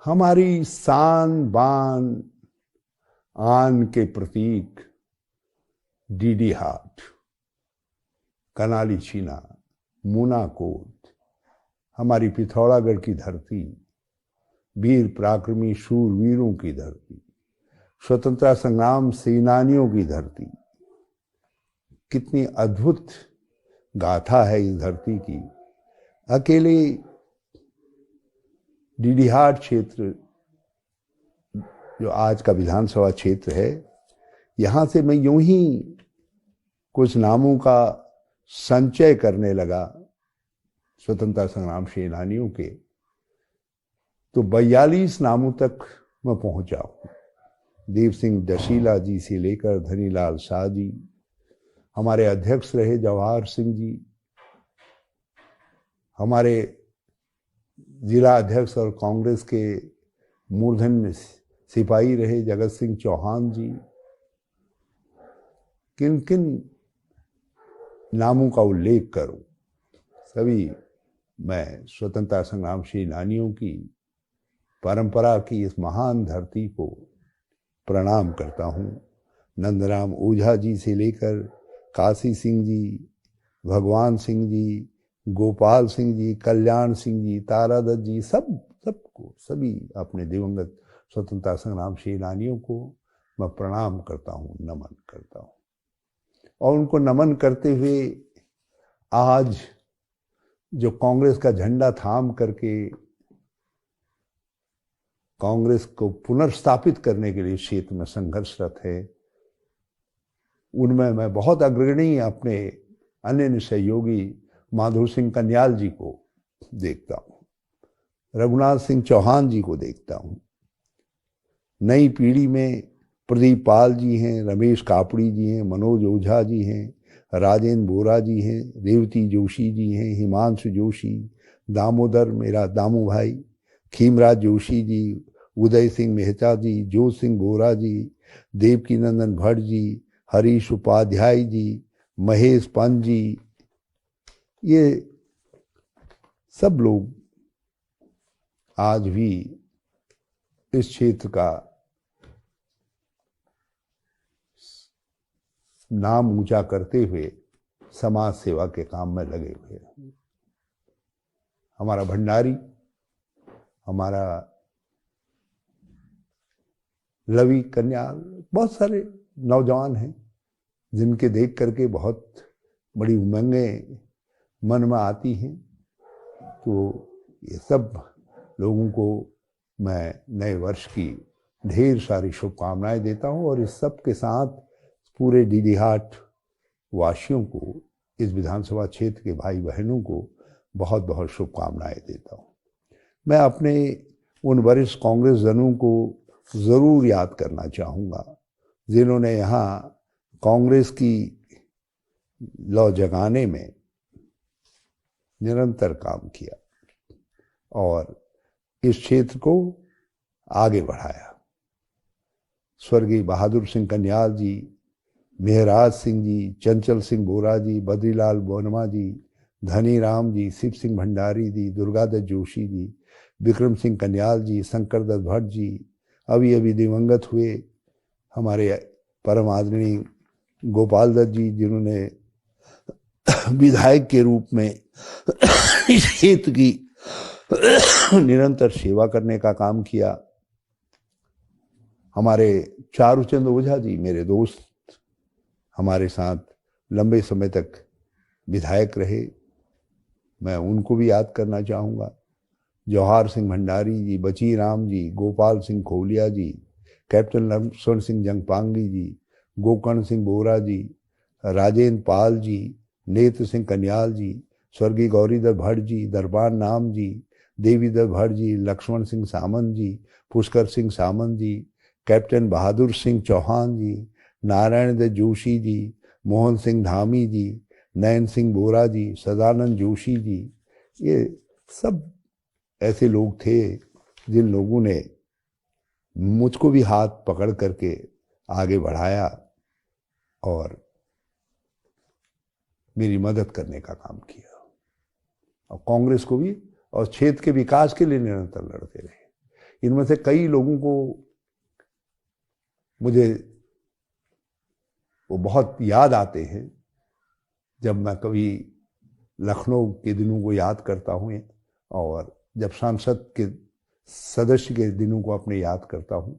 हमारी शान बान आन के प्रतीक डीडी हाट, कनाली छीना, मुना कोट, हमारी पिथौरागढ़ की धरती, वीर पराक्रमी शूरवीरों की धरती, स्वतंत्रता संग्राम सेनानियों की धरती। कितनी अद्भुत गाथा है इस धरती की। अकेले डीडीहाट क्षेत्र जो आज का विधानसभा क्षेत्र है, यहां से मैं यूं ही कुछ नामों का संचय करने लगा स्वतंत्रता संग्राम सेनानियों के, तो 42 नामों तक मैं पहुंचा हूं। देव सिंह दशीला जी से लेकर धनीलाल शाह जी, हमारे अध्यक्ष रहे जवाहर सिंह जी, हमारे जिला अध्यक्ष और कांग्रेस के मूर्धन्य सिपाही रहे जगत सिंह चौहान जी। किन किन नामों का उल्लेख करूं, सभी मैं स्वतंत्रता संग्राम सेनानियों की परंपरा की इस महान धरती को प्रणाम करता हूं। नंदराम ओझा जी से लेकर काशी सिंह जी, भगवान सिंह जी, गोपाल सिंह जी, कल्याण सिंह जी, तारादत्त जी, सबको, सभी अपने दिवंगत स्वतंत्रता संग्राम सेनानियों को मैं प्रणाम करता हूं, नमन करता हूं। और उनको नमन करते हुए आज जो कांग्रेस का झंडा थाम करके कांग्रेस को पुनर्स्थापित करने के लिए क्षेत्र में संघर्षरत है, उनमें मैं बहुत अग्रणी अपने अन्य सहयोगी माधुर सिंह कन्याल जी को देखता हूं, रघुनाथ सिंह चौहान जी को देखता हूं। नई पीढ़ी में प्रदीप पाल जी हैं, रमेश कापड़ी जी हैं, मनोज ओझा जी हैं, राजेंद्र बोरा जी हैं, रेवती जोशी जी हैं, हिमांशु जोशी, दामोदर मेरा दामू भाई, खीमराज जोशी जी, उदय सिंह मेहता जी, जोत सिंह बोरा जी, देवकी नंदन भट्ट जी, हरीश उपाध्याय जी, महेश पंत जी, ये सब लोग आज भी इस क्षेत्र का नाम ऊंचा करते हुए समाज सेवा के काम में लगे हुए हैं। हमारा भंडारी, हमारा लवी कन्याल, बहुत सारे नौजवान हैं जिनके देख करके बहुत बड़ी उमंगें मन में आती हैं। तो ये सब लोगों को मैं नए वर्ष की ढेर सारी शुभकामनाएं देता हूं और इस सब के साथ पूरे डीडीहाट वासियों को, इस विधानसभा क्षेत्र के भाई बहनों को बहुत बहुत शुभकामनाएं देता हूं। मैं अपने उन वरिष्ठ कांग्रेस जनों को ज़रूर याद करना चाहूँगा जिन्होंने यहाँ कांग्रेस की लौ जगाने में निरंतर काम किया और इस क्षेत्र को आगे बढ़ाया। स्वर्गीय बहादुर सिंह कन्याल जी, मेहराज सिंह जी, चंचल सिंह बोरा जी, बद्रीलाल बोनमा जी, धनी राम जी, शिव सिंह भंडारी जी, दुर्गादत्त जोशी जी, विक्रम सिंह कन्याल जी, शंकर दत्त भट्ट जी, अभी अभी दिवंगत हुए हमारे परम आदरणीय गोपाल दत्त जी, जिन्होंने विधायक के रूप में इस क्षेत्र की निरंतर सेवा करने का काम किया। हमारे चारूचंद ओझा जी, मेरे दोस्त, हमारे साथ लंबे समय तक विधायक रहे, मैं उनको भी याद करना चाहूँगा। जवाहर सिंह भंडारी जी, बची राम जी, गोपाल सिंह खोलिया जी, कैप्टन लक्ष्मण सिंह जंगपांगी जी, गोकर्ण सिंह बोरा जी, राजेंद्र पाल जी, नेत्र सिंह कन्याल जी, स्वर्गीय गौरीदत्त भट्ट जी, दरबार नाम जी, देवीदत्त भट्ट जी, लक्ष्मण सिंह सामंत जी, पुष्कर सिंह सामंत जी, कैप्टन बहादुर सिंह चौहान जी, नारायण दत्त जोशी जी, मोहन सिंह धामी जी, नयन सिंह बोरा जी, सदानंद जोशी जी, ये सब ऐसे लोग थे जिन लोगों ने मुझको भी हाथ पकड़ करके आगे बढ़ाया और मेरी मदद करने का काम किया और कांग्रेस को भी और क्षेत्र के विकास के लिए निरंतर लड़ते रहे। इनमें से कई लोगों को मुझे वो बहुत याद आते हैं जब मैं कभी लखनऊ के दिनों को याद करता हूँ, और जब सांसद के सदस्य के दिनों को अपने याद करता हूँ,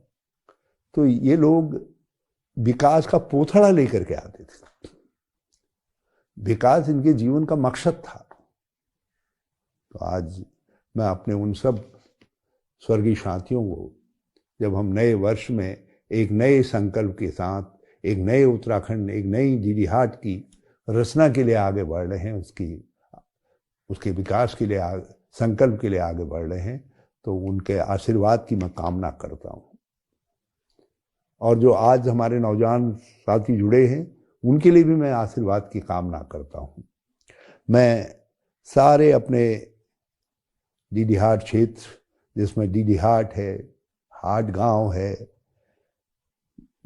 तो ये लोग विकास का पोथड़ा लेकर के आते थे। विकास इनके जीवन का मकसद था। तो आज मैं अपने उन सब स्वर्गीय साथियों को, जब हम नए वर्ष में एक नए संकल्प के साथ एक नए उत्तराखंड, एक नई डीडी हाट की रचना के लिए आगे बढ़ रहे हैं, उसके विकास के लिए संकल्प के लिए आगे बढ़ रहे हैं, तो उनके आशीर्वाद की मैं कामना करता हूँ। और जो आज हमारे नौजवान साथी जुड़े हैं, उनके लिए भी मैं आशीर्वाद की कामना करता हूँ। मैं सारे अपने डीडी हाट क्षेत्र, जिसमें डीडी हाट है, हाट गांव है,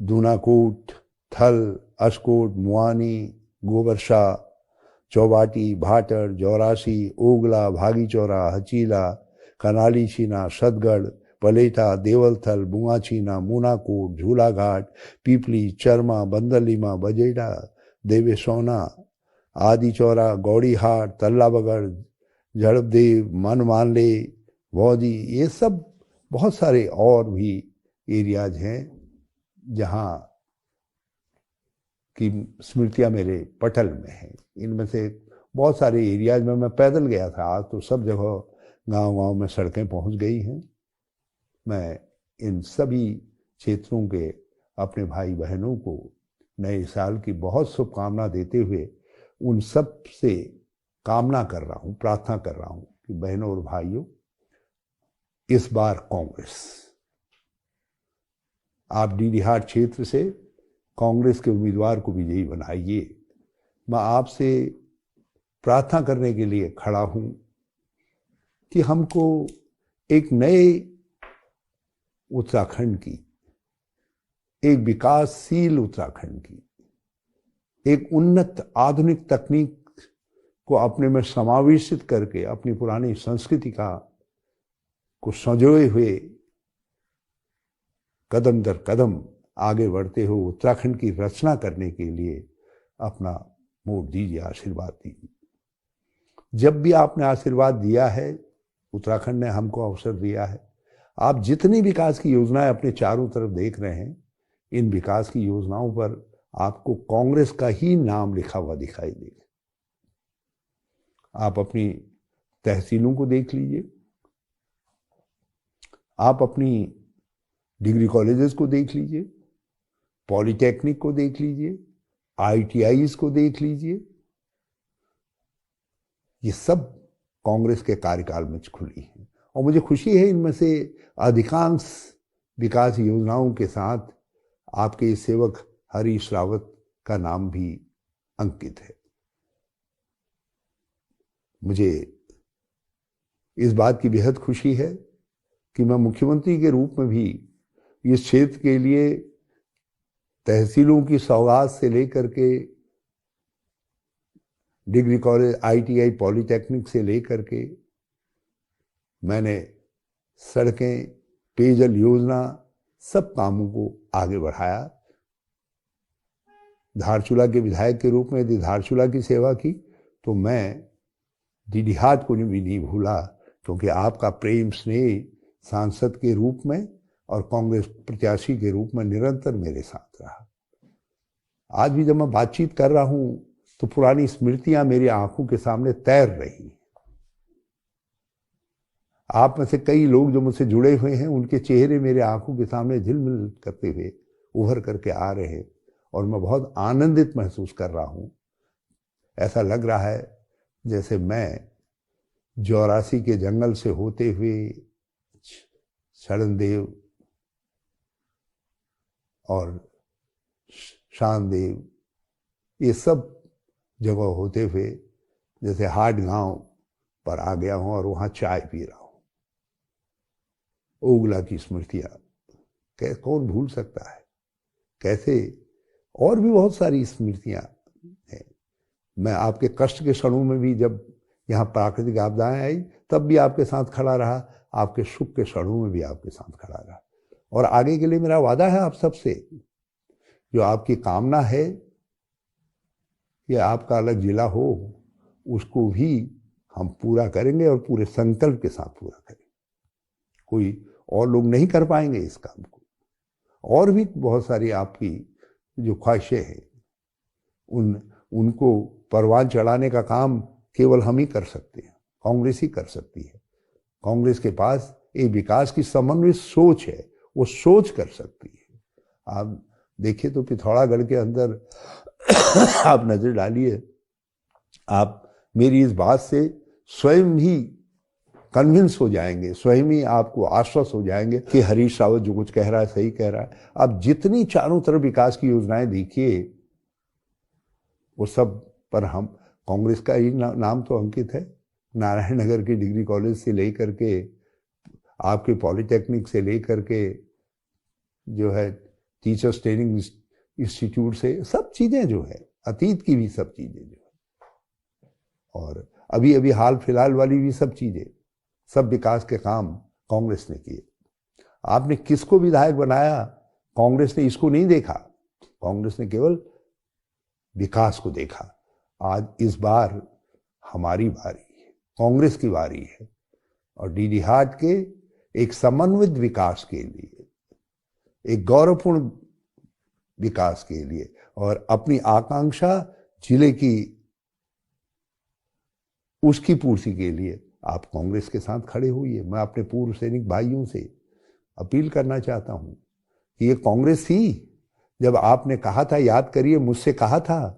दूनाकोट, थल, अस्कोट, मुआनी, गोबरशा, चौबाटी, भाटर, जौरासी, ओगला, भागीचौरा, हचीला, कनाली छीना, सतगढ़, पलेटा, देवलथल, बुआछीना, मूनाकोट, झूलाघाट, पीपली, चरमा, बंदरलीमा, बजेड़ा, देवेसोना, आदि चौरा, गौड़ीहाट, तल्लाबगढ़, झड़पदेव, मनमानले, भौजी, ये सब बहुत सारे और भी एरियाज हैं जहाँ की स्मृतियाँ मेरे पटल में हैं। इनमें से बहुत सारे एरियाज में मैं पैदल गया था, आज तो सब जगह गांव-गांव में सड़कें पहुंच गई हैं। मैं इन सभी क्षेत्रों के अपने भाई बहनों को नए साल की बहुत शुभकामना देते हुए उन सब से कामना कर रहा हूँ, प्रार्थना कर रहा हूँ कि बहनों और भाइयों, इस बार कांग्रेस, आप डीडी हाट क्षेत्र से कांग्रेस के उम्मीदवार को विजयी बनाइए। मैं आपसे प्रार्थना करने के लिए खड़ा हूं कि हमको एक नए उत्तराखंड की, एक विकासशील उत्तराखंड की, एक उन्नत आधुनिक तकनीक को अपने में समावेशित करके अपनी पुरानी संस्कृति को संजोए हुए कदम दर कदम आगे बढ़ते हुए उत्तराखंड की रचना करने के लिए अपना वोट दीजिए, आशीर्वाद दीजिए। जब भी आपने आशीर्वाद दिया है, उत्तराखंड ने हमको अवसर दिया है। आप जितनी विकास की योजनाएं अपने चारों तरफ देख रहे हैं, इन विकास की योजनाओं पर आपको कांग्रेस का ही नाम लिखा हुआ दिखाई देगा। आप अपनी तहसीलों को देख लीजिए, आप अपनी डिग्री कॉलेजेस को देख लीजिए, पॉलिटेक्निक को देख लीजिए, ITIs को देख लीजिए, ये सब कांग्रेस के कार्यकाल में खुली हैं। और मुझे खुशी है, इनमें से अधिकांश विकास योजनाओं के साथ आपके सेवक हरीश रावत का नाम भी अंकित है। मुझे इस बात की बेहद खुशी है कि मैं मुख्यमंत्री के रूप में भी इस क्षेत्र के लिए तहसीलों की सौगात से लेकर के डिग्री कॉलेज, ITI, पॉलिटेक्निक से लेकर के मैंने सड़कें, पेयजल योजना, सब कामों को आगे बढ़ाया। धारचूला के विधायक के रूप में यदि धारचूला की सेवा की, तो मैं डीडी हाट को भी नहीं भूला, क्योंकि आपका प्रेम स्नेह सांसद के रूप में और कांग्रेस प्रत्याशी के रूप में निरंतर मेरे साथ रहा। आज भी जब मैं बातचीत कर रहा हूं, तो पुरानी स्मृतियां मेरी आंखों के सामने तैर रही। आप में से कई लोग जो मुझसे जुड़े हुए हैं, उनके चेहरे मेरे आंखों के सामने झिलमिल करते हुए उभर करके आ रहे हैं, और मैं बहुत आनंदित महसूस कर रहा हूं। ऐसा लग रहा है जैसे मैं जौरासी के जंगल से होते हुए शरणदेव और शानदेव, ये सब जगह होते हुए जैसे हाट गांव पर आ गया हूं और वहां चाय पी रहा हूं। ओगला की स्मृतियां कौन भूल सकता है, कैसे, और भी बहुत सारी स्मृतियां हैं। मैं आपके कष्ट के क्षणों में भी, जब यहाँ प्राकृतिक आपदाएं आई, तब भी आपके साथ खड़ा रहा। आपके सुख के क्षणों में भी आपके साथ खड़ा रहा। और आगे के लिए मेरा वादा है आप सबसे, जो आपकी कामना है कि आपका अलग जिला हो, उसको भी हम पूरा करेंगे और पूरे संकल्प के साथ पूरा करेंगे। कोई और लोग नहीं कर पाएंगे इस काम को। और भी बहुत सारी आपकी जो ख्वाहिशें हैं उनको परवान चढ़ाने का काम केवल हम ही कर सकते हैं, कांग्रेस ही कर सकती है। कांग्रेस के पास एक विकास की समन्वित सोच है, वो सोच कर सकती है। आप देखिए तो पिथौरागढ़ के अंदर आप नजर डालिए, आप मेरी इस बात से स्वयं ही कन्विंस हो जाएंगे, स्वयं ही आपको आश्वस्त हो जाएंगे कि हरीश रावत जो कुछ कह रहा है सही कह रहा है। आप जितनी चारों तरफ विकास की योजनाएं देखिए, वो सब पर हम कांग्रेस का ही नाम तो अंकित है। नारायण नगर के डिग्री कॉलेज से लेकर के आपके पॉलिटेक्निक से लेकर के जो है टीचर्स ट्रेनिंग इंस्टीट्यूट से सब चीजें जो है, अतीत की भी सब चीजें जो है, और अभी अभी हाल फिलहाल वाली भी सब चीजें, सब विकास के काम कांग्रेस ने किए। आपने किसको विधायक बनाया, कांग्रेस ने इसको नहीं देखा, कांग्रेस ने केवल विकास को देखा। आज इस बार हमारी बारी है, कांग्रेस की बारी है, और डीडी हाट के एक समन्वित विकास के लिए, एक गौरवपूर्ण विकास के लिए और अपनी आकांक्षा जिले की उसकी पूर्ति के लिए आप कांग्रेस के साथ खड़े हुए। मैं अपने पूर्व सैनिक भाइयों से अपील करना चाहता हूं कि ये कांग्रेस थी जब आपने कहा था, याद करिए, मुझसे कहा था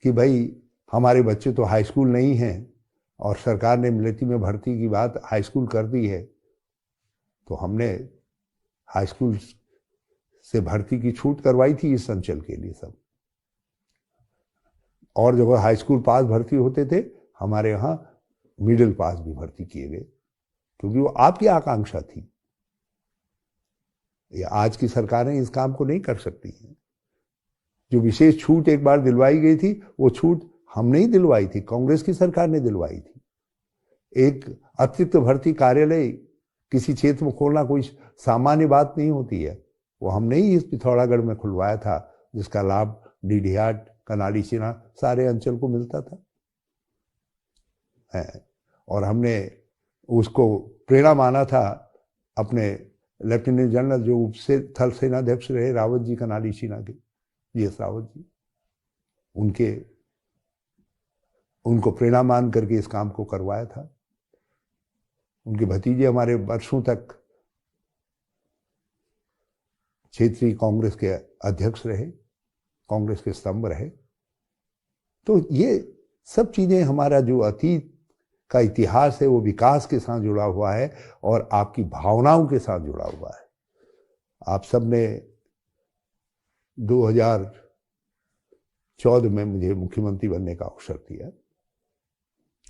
कि भाई हमारे बच्चे तो हाई स्कूल नहीं हैं और सरकार ने मिलिट्री में भर्ती की बात हाई स्कूल कर दी है, तो हमने हाई स्कूल से भर्ती की छूट करवाई थी इस अंचल के लिए सब। और जब हाई स्कूल पास भर्ती होते थे, हमारे यहाँ मिडिल पास भी भर्ती किए गए, क्योंकि वो आपकी आकांक्षा थी। ये आज की सरकारें इस काम को नहीं कर सकती हैं। जो विशेष छूट एक बार दिलवाई गई थी, वो छूट हम नहीं दिलवाई थी, कांग्रेस की सरकार ने दिलवाई थी। एक अतिरिक्त भर्ती कार्यालय किसी क्षेत्र में खोलना कोई सामान्य बात नहीं होती है। वो हमने ही इस पिथौरागढ़ में खुलवाया था, जिसका लाभ डीडी हाट, कनाली सीना सारे अंचल को मिलता था है। और हमने उसको प्रेरणा माना था अपने लेफ्टिनेंट जनरल जो उप थल सेनाध्यक्ष रहे रावत जी, कनाली सीना के जीएस रावत जी, उनको प्रेरणा मान करके इस काम को करवाया था। उनके भतीजे हमारे वर्षों तक क्षेत्रीय कांग्रेस के अध्यक्ष रहे, कांग्रेस के स्तंभ रहे। तो ये सब चीजें, हमारा जो अतीत का इतिहास है वो विकास के साथ जुड़ा हुआ है और आपकी भावनाओं के साथ जुड़ा हुआ है। आप सब ने 2014 में मुझे मुख्यमंत्री बनने का अवसर दिया,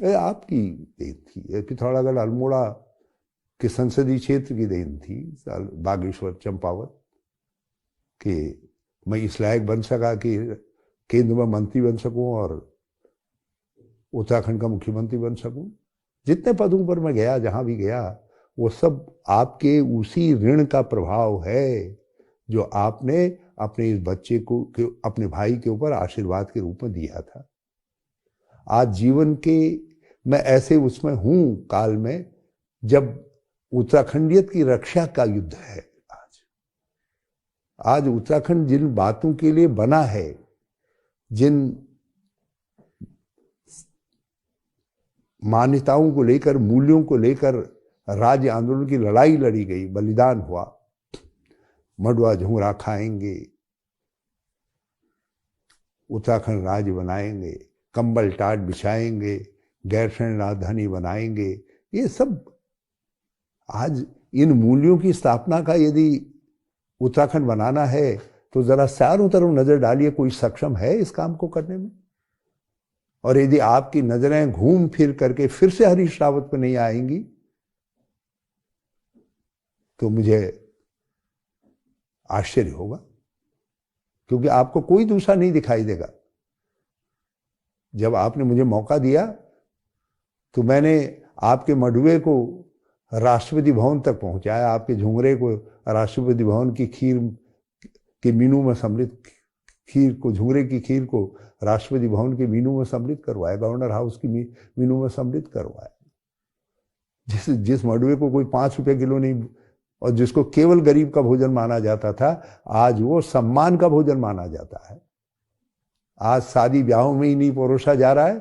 ये आपकी देन थी। पिथौरागढ़ अल्मोड़ा के संसदीय क्षेत्र की देन थी, बागेश्वर चंपावत, कि मैं इस लायक बन सका कि केंद्र में मंत्री बन सकूं और उत्तराखंड का मुख्यमंत्री बन सकूं। जितने पदों पर मैं गया, जहां भी गया, वो सब आपके उसी ऋण का प्रभाव है जो आपने अपने इस बच्चे को, अपने भाई के ऊपर आशीर्वाद के रूप में दिया था। आज जीवन के मैं ऐसे उसमें हूं काल में जब उत्तराखंडियत की रक्षा का युद्ध है। आज उत्तराखंड जिन बातों के लिए बना है, जिन मान्यताओं को लेकर, मूल्यों को लेकर राज्य आंदोलन की लड़ाई लड़ी गई, बलिदान हुआ, मडवा झुमरा खाएंगे, उत्तराखंड राज्य बनाएंगे, कंबल टाट बिछाएंगे, गैरसैंण राजधानी बनाएंगे, ये सब आज इन मूल्यों की स्थापना का यदि उत्तराखंड बनाना है तो जरा चारों तरफ नजर डालिए, कोई सक्षम है इस काम को करने में। और यदि आपकी नजरें घूम फिर करके फिर से हरीश रावत पर नहीं आएंगी तो मुझे आश्चर्य होगा, क्योंकि आपको कोई दूसरा नहीं दिखाई देगा। जब आपने मुझे मौका दिया तो मैंने आपके मडुए को राष्ट्रपति भवन तक पहुंचाया, आपके झुंगरे को राष्ट्रपति भवन की खीर के मीनू में सम्मिलित खीर को, झुंगरे की खीर को राष्ट्रपति भवन के मीनू में सम्मिलित करवाया, गवर्नर हाउस की मीनू में सम्मिलित करवाया। जिस मडुए को कोई 5 रुपये किलो नहीं और जिसको केवल गरीब का भोजन माना जाता था, आज वो सम्मान का भोजन माना जाता है। आज शादी ब्याहों में ही नहीं परोसा जा रहा है,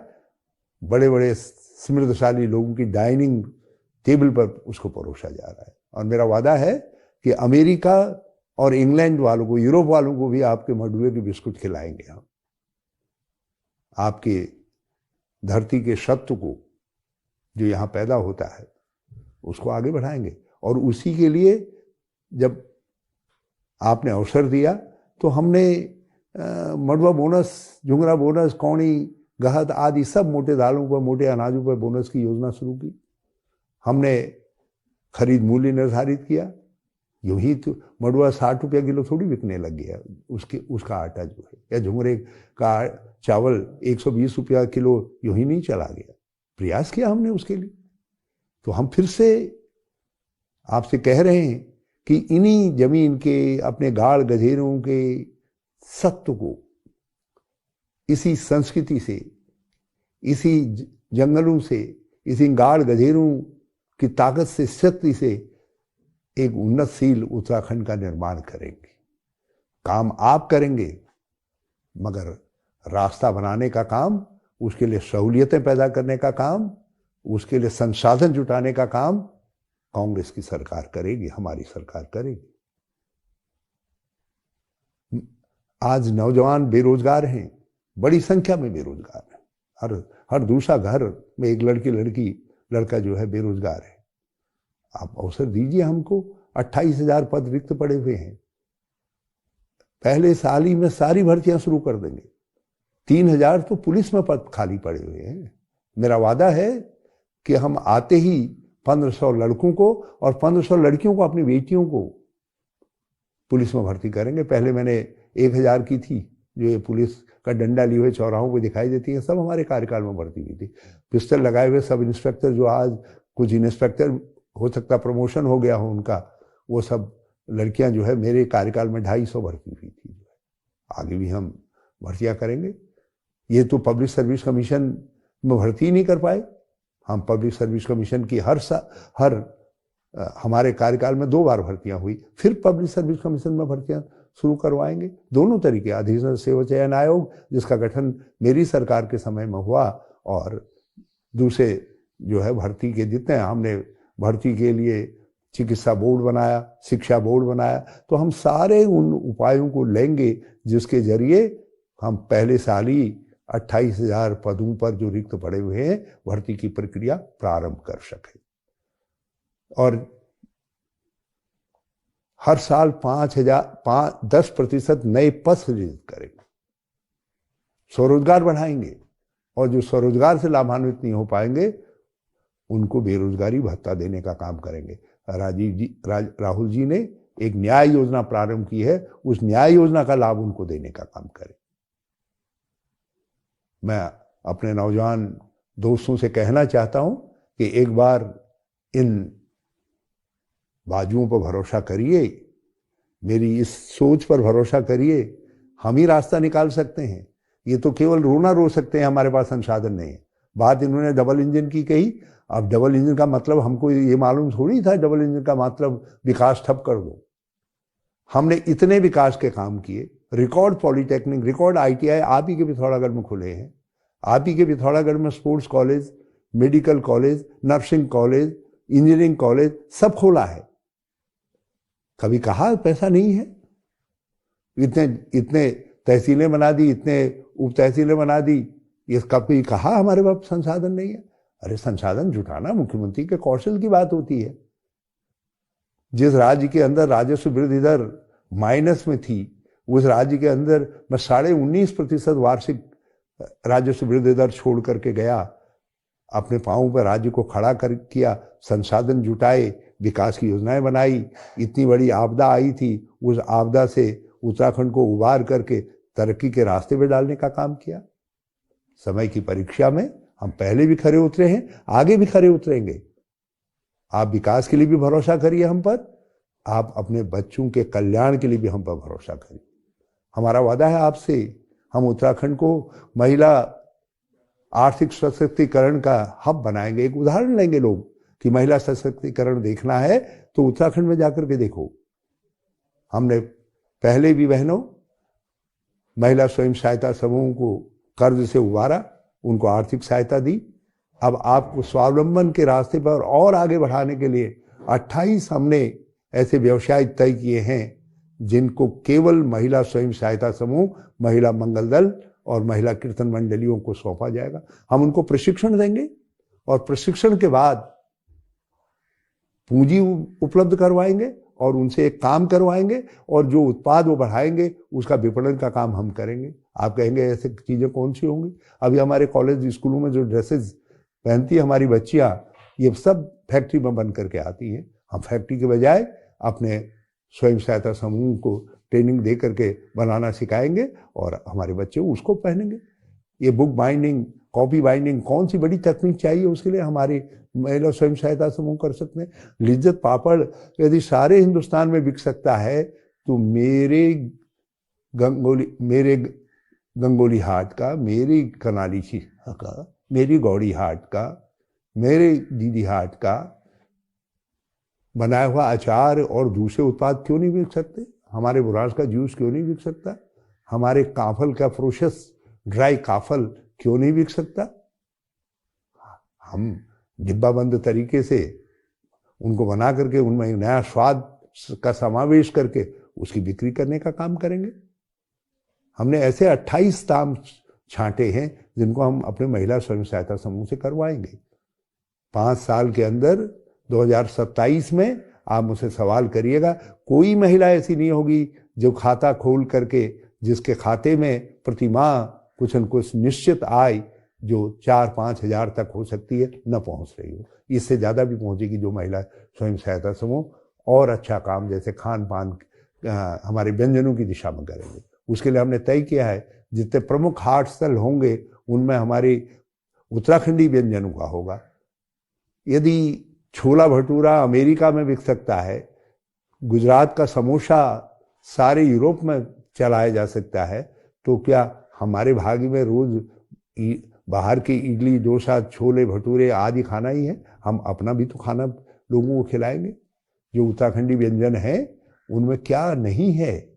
बड़े बड़े समृद्धशाली लोगों की डाइनिंग टेबल पर उसको परोसा जा रहा है। और मेरा वादा है कि अमेरिका और इंग्लैंड वालों को, यूरोप वालों को भी आपके मडुए के बिस्कुट खिलाएंगे हम। आपके धरती के सत्व को जो यहाँ पैदा होता है उसको आगे बढ़ाएंगे। और उसी के लिए जब आपने अवसर दिया तो हमने मडुआ बोनस, झुंगरा बोनस, कौड़ी, गहत आदि सब मोटे दालों पर, मोटे अनाजों पर बोनस की योजना शुरू की। हमने खरीद मूल्य निर्धारित किया। यूं ही तो मडुआ 60 रुपया किलो थोड़ी बिकने लग गया, उसका आटा जो है, या झुंगरे का चावल 120 रुपया किलो यूं ही नहीं चला गया। प्रयास किया हमने उसके लिए। तो हम फिर से आपसे कह रहे हैं कि इन्हीं जमीन के, अपने गाड़ गधेरों के सत्व को, इसी संस्कृति से, इसी जंगलों से, इसी गाड़ गधेरों की ताकत से, शक्ति से एक उन्नतशील उत्तराखंड का निर्माण करेंगे। काम आप करेंगे, मगर रास्ता बनाने का काम, उसके लिए सहूलियतें पैदा करने का काम, उसके लिए संसाधन जुटाने का काम कांग्रेस की सरकार करेगी, हमारी सरकार करेगी। आज नौजवान बेरोजगार हैं, बड़ी संख्या में बेरोजगार हैं। हर दूसरा घर में एक लड़का जो है बेरोजगार है। आप अवसर दीजिए हमको। 28,000 पद रिक्त पड़े हुए हैं। पहले साल ही में सारी भर्तियां शुरू कर देंगे। 3,000 तो पुलिस में पद खाली पड़े हुए हैं। मेरा वादा है कि हम आते ही 1,500 लड़कों को और 1,500 लड़कियों को, अपनी बेटियों को पुलिस में भर्ती करेंगे। पहले मैंने 1,000 की थी, जो ये पुलिस का डंडा लिए हुए चौराहों को दिखाई देती है, सब हमारे कार्यकाल में भर्ती हुई थी। पिस्टल लगाए हुए सब इंस्पेक्टर, जो आज कुछ इंस्पेक्टर हो सकता प्रमोशन हो गया हो उनका, वो सब लड़कियां जो है मेरे कार्यकाल में 250 भर्ती हुई थी। आगे भी हम भर्तियां करेंगे। ये तो पब्लिक सर्विस कमीशन में भर्ती नहीं कर पाए। हम पब्लिक सर्विस कमीशन की हमारे कार्यकाल में 2 बार भर्तियां हुई, फिर पब्लिक सर्विस कमीशन में भर्तियां शुरू करवाएंगे। दोनों तरीके, अधिसूचना सेवा चयन आयोग जिसका गठन मेरी सरकार के समय में हुआ, और दूसरे जो है भर्ती के जितने, हमने भर्ती के लिए चिकित्सा बोर्ड बनाया, शिक्षा बोर्ड बनाया। तो हम सारे उन उपायों को लेंगे जिसके जरिए हम पहले साल ही 28,000 पदों पर जो रिक्त पड़े हुए हैं, भर्ती की प्रक्रिया प्रारंभ कर सके। और हर साल 10% नए पद सृजित करेंगे, स्वरोजगार बढ़ाएंगे, और जो स्वरोजगार से लाभान्वित नहीं हो पाएंगे उनको बेरोजगारी भत्ता देने का काम करेंगे। राहुल जी ने एक न्याय योजना प्रारंभ की है, उस न्याय योजना का लाभ उनको देने का काम करें। मैं अपने नौजवान दोस्तों से कहना चाहता हूं कि एक बार इन बाजुओं पर भरोसा करिए, मेरी इस सोच पर भरोसा करिए। हम ही रास्ता निकाल सकते हैं। ये तो केवल रोना रो सकते हैं, हमारे पास संसाधन नहीं है। बात इन्होंने डबल इंजन की कही। अब डबल इंजन का मतलब हमको ये मालूम थोड़ी था, डबल इंजन का मतलब विकास ठप कर दो। हमने इतने विकास के काम किए, रिकॉर्ड पॉलिटेक्निक, रिकॉर्ड ITI आप ही के पिथौरागढ़ में खुले हैं। आप ही के पिथौरागढ़ में sports college, medical college, nursing college, engineering college सब खोला है। कभी कहा पैसा नहीं है? इतने तहसीलें बना दी, इतने उप तहसीलें बना दी, ये कभी कहा हमारे पास संसाधन नहीं है? अरे संसाधन जुटाना मुख्यमंत्री के कौशल की बात होती है। जिस राज्य के अंदर राजस्व वृद्धि दर माइनस में थी, उस राज्य के अंदर मैं 19.5% वार्षिक राजस्व वृद्धि दर छोड़ करके गया। अपने पांवों पर राज्य को खड़ा कर किया, संसाधन जुटाए, विकास की योजनाएं बनाई। इतनी बड़ी आपदा आई थी, उस आपदा से उत्तराखंड को उबार करके तरक्की के रास्ते पे डालने का काम किया। समय की परीक्षा में हम पहले भी खरे उतरे हैं, आगे भी खरे उतरेंगे। आप विकास के लिए भी भरोसा करिए हम पर, आप अपने बच्चों के कल्याण के लिए भी हम पर भरोसा करिए। हमारा वादा है आपसे, हम उत्तराखंड को महिला आर्थिक सशक्तिकरण का हब बनाएंगे। एक उदाहरण लेंगे लोग कि महिला सशक्तिकरण देखना है तो उत्तराखंड में जाकर के देखो। हमने पहले भी बहनों महिला स्वयं सहायता समूह को कर्ज से उबारा, उनको आर्थिक सहायता दी। अब आपको स्वावलंबन के रास्ते पर और आगे बढ़ाने के लिए 28 हमने ऐसे व्यवसाय तय किए हैं जिनको केवल महिला स्वयं सहायता समूह, महिला मंगल दल और महिला कीर्तन मंडलियों को सौंपा जाएगा। हम उनको प्रशिक्षण देंगे और प्रशिक्षण के बाद पूंजी उपलब्ध करवाएंगे और उनसे एक काम करवाएंगे और जो उत्पाद वो बढ़ाएंगे उसका विपणन का काम हम करेंगे। आप कहेंगे ऐसे चीजें कौन सी होंगी? अभी हमारे कॉलेज स्कूलों में जो ड्रेसेस पहनती है हमारी बच्चियां, ये सब फैक्ट्री में बन करके आती हैं। हम फैक्ट्री के बजाय अपने स्वयं सहायता समूह को ट्रेनिंग दे करके बनाना सिखाएंगे और हमारे बच्चे उसको पहनेंगे। ये बुक बाइंडिंग, कॉपी बाइंडिंग, कौन सी बड़ी तकनीक चाहिए उसके लिए हमारी महिला स्वयं सहायता समूह कर सकते हैं। लिज्जत पापड़ यदि सारे हिंदुस्तान में बिक सकता है तो मेरे गंगोली हाट का, मेरी कनाली का, मेरी गौड़ी हाट का, मेरे दीदी हाट का बनाया हुआ अचार और दूसरे उत्पाद क्यों नहीं बिक सकते? हमारे बुरांस का जूस क्यों नहीं बिक सकता? हमारे काफल का प्रोसेस ड्राई काफल क्यों नहीं बिक सकता? हम डिब्बाबंद तरीके से उनको बना करके उनमें एक नया स्वाद का समावेश करके उसकी बिक्री करने का काम करेंगे। हमने ऐसे 28 काम छांटे हैं जिनको हम अपने महिला स्वयं सहायता समूह से करवाएंगे। 5 साल के अंदर 2027 में आप मुझसे सवाल करिएगा, कोई महिला ऐसी नहीं होगी जो खाता खोल करके जिसके खाते में प्रति माह कुछ न कुछ निश्चित आय जो 4-5 हजार तक हो सकती है न पहुंच रही हो। इससे ज्यादा भी पहुंचेगी जो महिला स्वयं सहायता समूह और अच्छा काम जैसे खान पान हमारे व्यंजनों की दिशा में करेंगे। उसके लिए हमने तय किया है जितने प्रमुख हाट स्थल होंगे उनमें हमारे उत्तराखंडी व्यंजनों का होगा। यदि छोला भटूरा अमेरिका में बिक सकता है, गुजरात का समोसा सारे यूरोप में चलाया जा सकता है, तो क्या हमारे भाग्य में रोज बाहर की इडली डोसा छोले भटूरे आदि खाना ही है? हम अपना भी तो खाना लोगों को खिलाएंगे। जो उत्तराखंडी व्यंजन है उनमें क्या नहीं है?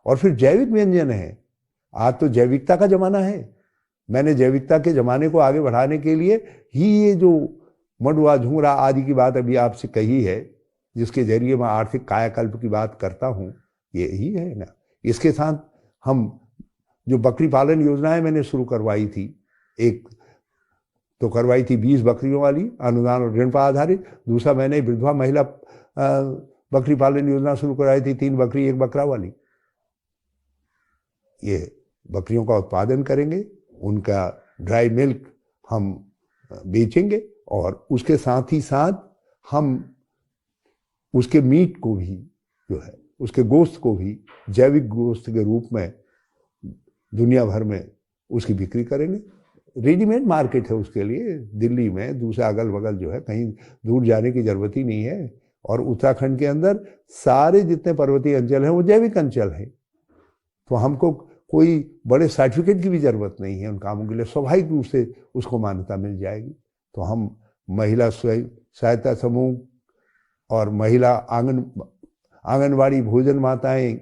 और फिर जैविक व्यंजन है। आज तो जैविकता का जमाना है। मैंने जैविकता के जमाने को आगे बढ़ाने के लिए ही ये जो मडुआ झुंगरा आदि की बात अभी आपसे कही है, जिसके जरिए मैं आर्थिक कायाकल्प की बात करता हूँ, ये ही है ना। इसके साथ हम जो बकरी पालन योजनाएं मैंने शुरू करवाई थी, एक तो करवाई थी 20 बकरियों वाली अनुदान और ऋण पर आधारित, दूसरा मैंने विधवा महिला बकरी पालन योजना शुरू कराई थी 3 बकरी 1 बकरा वाली। ये बकरियों का उत्पादन करेंगे, उनका ड्राई मिल्क हम बेचेंगे और उसके साथ ही साथ हम उसके मीट को भी जो है उसके गोश्त को भी जैविक गोश्त के रूप में दुनिया भर में उसकी बिक्री करेंगे। रेडीमेड मार्केट है उसके लिए, दिल्ली में दूसरा अगल बगल जो है, कहीं दूर जाने की जरूरत ही नहीं है। और उत्तराखंड के अंदर सारे जितने पर्वतीय अंचल हैं वो जैविक अंचल हैं, तो हमको कोई बड़े सर्टिफिकेट की भी जरूरत नहीं है उन कामों के लिए, स्वाभाविक रूप से उसको मान्यता मिल जाएगी। तो हम महिला स्वयं सहायता समूह और महिला आंगनवाड़ी भोजन माताएं,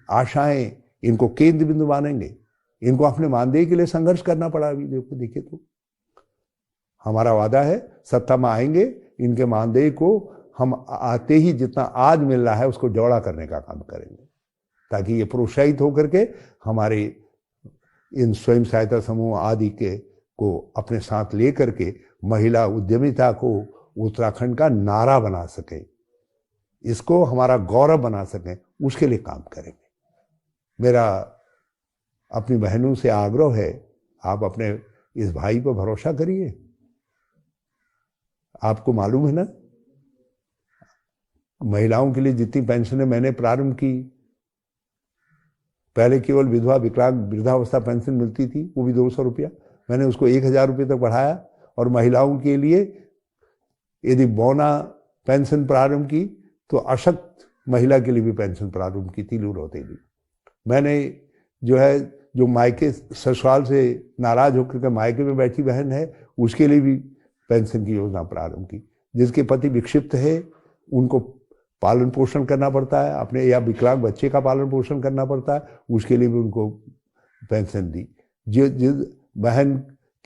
आशाएं, इनको केंद्र बिंदु मानेंगे। इनको अपने मानदेय के लिए संघर्ष करना पड़ा। अभी देखिए तो हमारा वादा है, सत्ता में आएंगे, इनके मानदेय को हम आते ही जितना आज मिल रहा है उसको चौड़ा करने का काम करेंगे, ताकि ये प्रोत्साहित होकर के हमारे इन स्वयं सहायता समूह आदि के को अपने साथ लेकर के महिला उद्यमिता को उत्तराखंड का नारा बना सके, इसको हमारा गौरव बना सकें, उसके लिए काम करेंगे। मेरा अपनी बहनों से आग्रह है, आप अपने इस भाई पर भरोसा करिए। आपको मालूम है ना, महिलाओं के लिए जितनी पेंशनें मैंने प्रारंभ की, पहले केवल विधवा विकलांग वृद्धावस्था पेंशन मिलती थी, वो भी 200 रुपया। मैंने उसको 1,000 रुपये तक बढ़ाया, और महिलाओं के लिए यदि बौना पेंशन प्रारंभ की तो अशक्त महिला के लिए भी पेंशन प्रारंभ की थी, लूरोते भी। मैंने जो है, जो मायके ससुराल से नाराज होकर के मायके में बैठी बहन है, उसके लिए भी पेंशन की योजना प्रारंभ की। जिसके पति विक्षिप्त है, उनको पालन पोषण करना पड़ता है अपने, या विकलांग बच्चे का पालन पोषण करना पड़ता है, उसके लिए भी उनको पेंशन दी। जिस बहन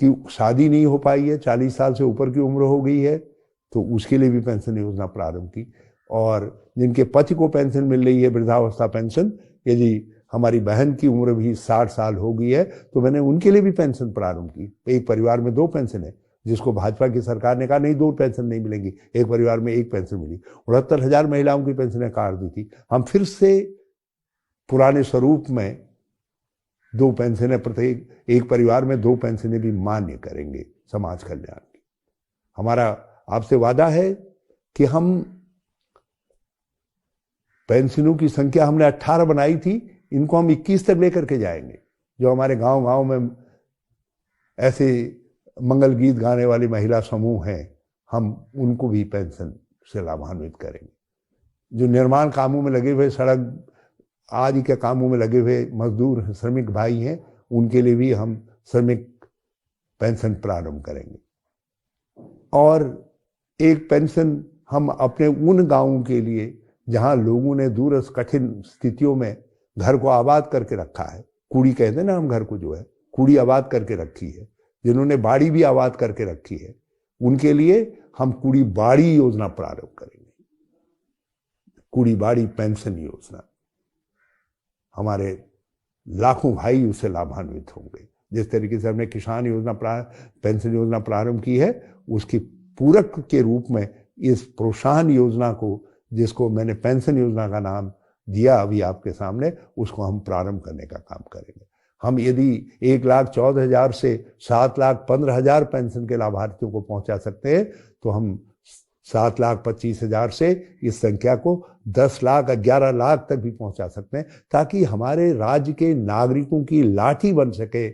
की शादी नहीं हो पाई है, 40 साल से ऊपर की उम्र हो गई है, तो उसके लिए भी पेंशन योजना प्रारंभ की। और जिनके पति को पेंशन मिल रही है, वृद्धावस्था पेंशन, यदि हमारी बहन की उम्र भी 60 साल हो गई है, तो मैंने उनके लिए भी पेंशन प्रारंभ की। एक परिवार में 2 पेंशन है, जिसको भाजपा की सरकार ने कहा नहीं 2 पेंशन नहीं मिलेंगी, एक परिवार में 1 पेंशन मिली। 69,000 महिलाओं की पेंशनें काट दी थी। हम फिर से पुराने स्वरूप में 2 पेंशनें, प्रत्येक एक परिवार में 2 पेंशनें भी मान्य करेंगे समाज कल्याण की। हमारा आपसे वादा है कि हम पेंशनों की संख्या हमने 18 बनाई थी, इनको हम 21 तक लेकर के जाएंगे। जो हमारे गांव गांव में ऐसे मंगल गीत गाने वाली महिला समूह हैं, हम उनको भी पेंशन से लाभान्वित करेंगे। जो निर्माण कामों में लगे हुए, सड़क आदि के कामों में लगे हुए मजदूर श्रमिक भाई हैं, उनके लिए भी हम श्रमिक पेंशन प्रारंभ करेंगे। और एक पेंशन हम अपने उन गांवों के लिए जहां लोगों ने दूरस्थ कठिन स्थितियों में घर को आबाद करके रखा है, कूड़ी कहते हैं ना हम घर को, जो है कूड़ी आबाद करके रखी है, जिन्होंने बाड़ी भी आबाद करके रखी है, उनके लिए हम कूड़ी बाड़ी योजना प्रारंभ करेंगे। कूड़ी बाड़ी पेंशन योजना, हमारे लाखों भाई उससे लाभान्वित होंगे। जिस तरीके से हमने किसान योजना पेंशन योजना प्रारंभ की है, उसकी पूरक के रूप में इस प्रोत्साहन योजना को, जिसको मैंने पेंशन योजना का नाम दिया अभी आपके सामने, उसको हम प्रारंभ करने का काम करेंगे। हम यदि 1,14,000 से 7,15,000 पेंशन के लाभार्थियों को पहुंचा सकते हैं, तो हम 7,25,000 से इस संख्या को 10 लाख 11 लाख तक भी पहुंचा सकते हैं, ताकि हमारे राज्य के नागरिकों की लाठी बन सके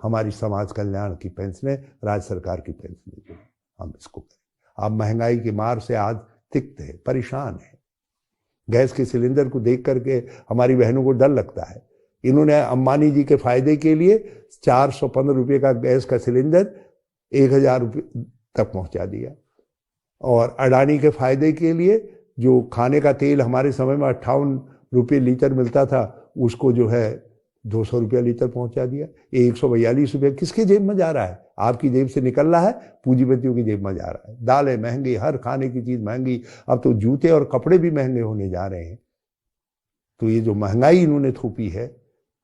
हमारी समाज कल्याण की पेंशनें, राज्य सरकार की पेंशनें। हम इसको करें। आप महंगाई की मार से आज तिक्त है, परेशान है। गैस के सिलेंडर को देख करके हमारी बहनों को डर लगता है। इन्होंने अंबानी जी के फायदे के लिए 415 रुपये का गैस का सिलेंडर 1,000 रुपये तक पहुंचा दिया, और अडानी के फायदे के लिए जो खाने का तेल हमारे समय में 58 रुपये लीटर मिलता था, उसको जो है 200 रुपया लीटर पहुंचा दिया। 142 रुपये किसकी जेब में जा रहा है? आपकी जेब से निकल रहा है, पूंजीपतियों की जेब में जा रहा है। दालें महंगी, हर खाने की चीज महंगी, अब तो जूते और कपड़े भी महंगे होने जा रहे हैं। तो ये जो महंगाई इन्होंने थोपी है,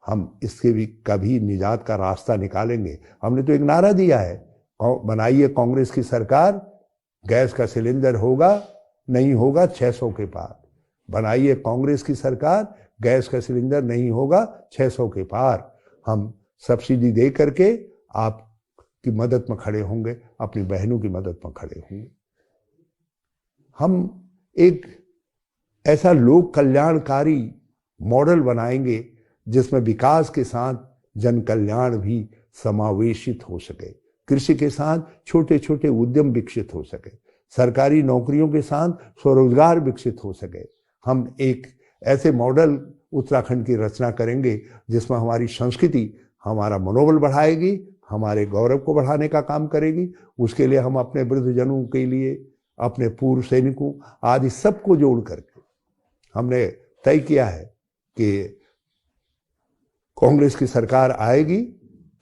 हम इसके भी कभी निजात का रास्ता निकालेंगे। हमने तो एक नारा दिया है, बनाइए कांग्रेस की सरकार, गैस का सिलेंडर होगा नहीं होगा 600 के पार। बनाइए कांग्रेस की सरकार, गैस का सिलेंडर नहीं होगा 600 के पार। हम सब्सिडी दे करके आपकी मदद में खड़े होंगे, अपनी बहनों की मदद में खड़े होंगे। हम एक ऐसा लोक कल्याणकारी मॉडल बनाएंगे जिसमें विकास के साथ जन कल्याण भी समावेशित हो सके। कृषि के साथ छोटे छोटे उद्यम विकसित हो सके, सरकारी नौकरियों के साथ स्वरोजगार विकसित हो सके। हम एक ऐसे मॉडल उत्तराखंड की रचना करेंगे जिसमें हमारी संस्कृति हमारा मनोबल बढ़ाएगी, हमारे गौरव को बढ़ाने का काम करेगी। उसके लिए हम अपने वृद्धजनों के लिए, अपने पूर्व सैनिकों आदि सबको जोड़ करके हमने तय किया है कि कांग्रेस की सरकार आएगी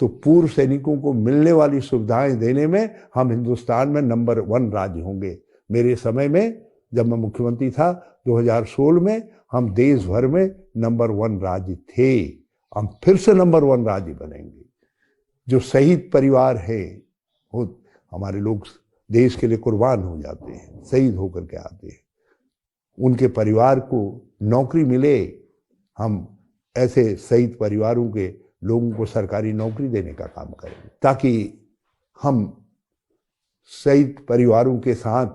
तो पूर्व सैनिकों को मिलने वाली सुविधाएं देने में हम हिंदुस्तान में नंबर 1 राज्य होंगे। मेरे समय में जब मैं मुख्यमंत्री था 2016 में, हम देश भर में नंबर 1 राज्य थे। हम फिर से नंबर 1 राज्य बनेंगे। जो शहीद परिवार है, वो हमारे लोग देश के लिए कुर्बान हो जाते हैं, शहीद होकर के आते हैं, उनके परिवार को नौकरी मिले। हम ऐसे शहीद परिवारों के लोगों को सरकारी नौकरी देने का काम करेंगे, ताकि हम शहीद परिवारों के साथ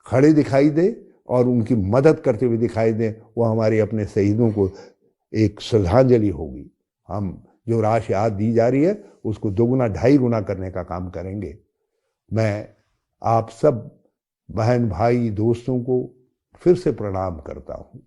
खड़े दिखाई दे और उनकी मदद करते हुए दिखाई दें। वो हमारे अपने शहीदों को एक श्रद्धांजलि होगी। हम जो राशि आज दी जा रही है उसको दोगुना ढाई गुना करने का काम करेंगे। मैं आप सब बहन भाई दोस्तों को फिर से प्रणाम करता हूँ,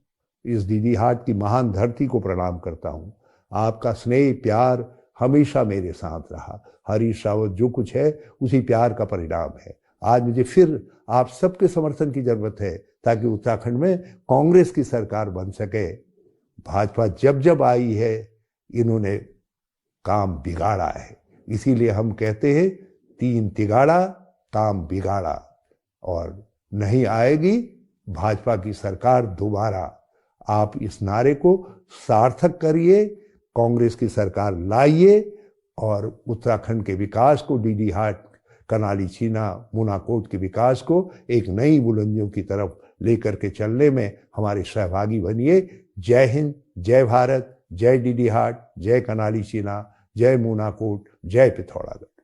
इस दीदी हाट की महान धरती को प्रणाम करता हूँ। आपका स्नेह प्यार हमेशा मेरे साथ रहा। हरीश रावत जो कुछ है उसी प्यार का परिणाम है। आज मुझे फिर आप सबके समर्थन की जरूरत है ताकि उत्तराखंड में कांग्रेस की सरकार बन सके। भाजपा जब जब आई है इन्होंने काम बिगाड़ा है, इसीलिए हम कहते हैं 3 तिगाड़ा काम बिगाड़ा, और नहीं आएगी भाजपा की सरकार दोबारा। आप इस नारे को सार्थक करिए, कांग्रेस की सरकार लाइए और उत्तराखंड के विकास को, डीडी हाट, कनाली चीना, मूनाकोट के विकास को एक नई बुलंदियों की तरफ लेकर के चलने में हमारे सहभागी बनिए। जय हिंद, जय भारत, जय डीडी हाट, जय कनाली चीना, जय मूनाकोट, जय पिथौरागढ़।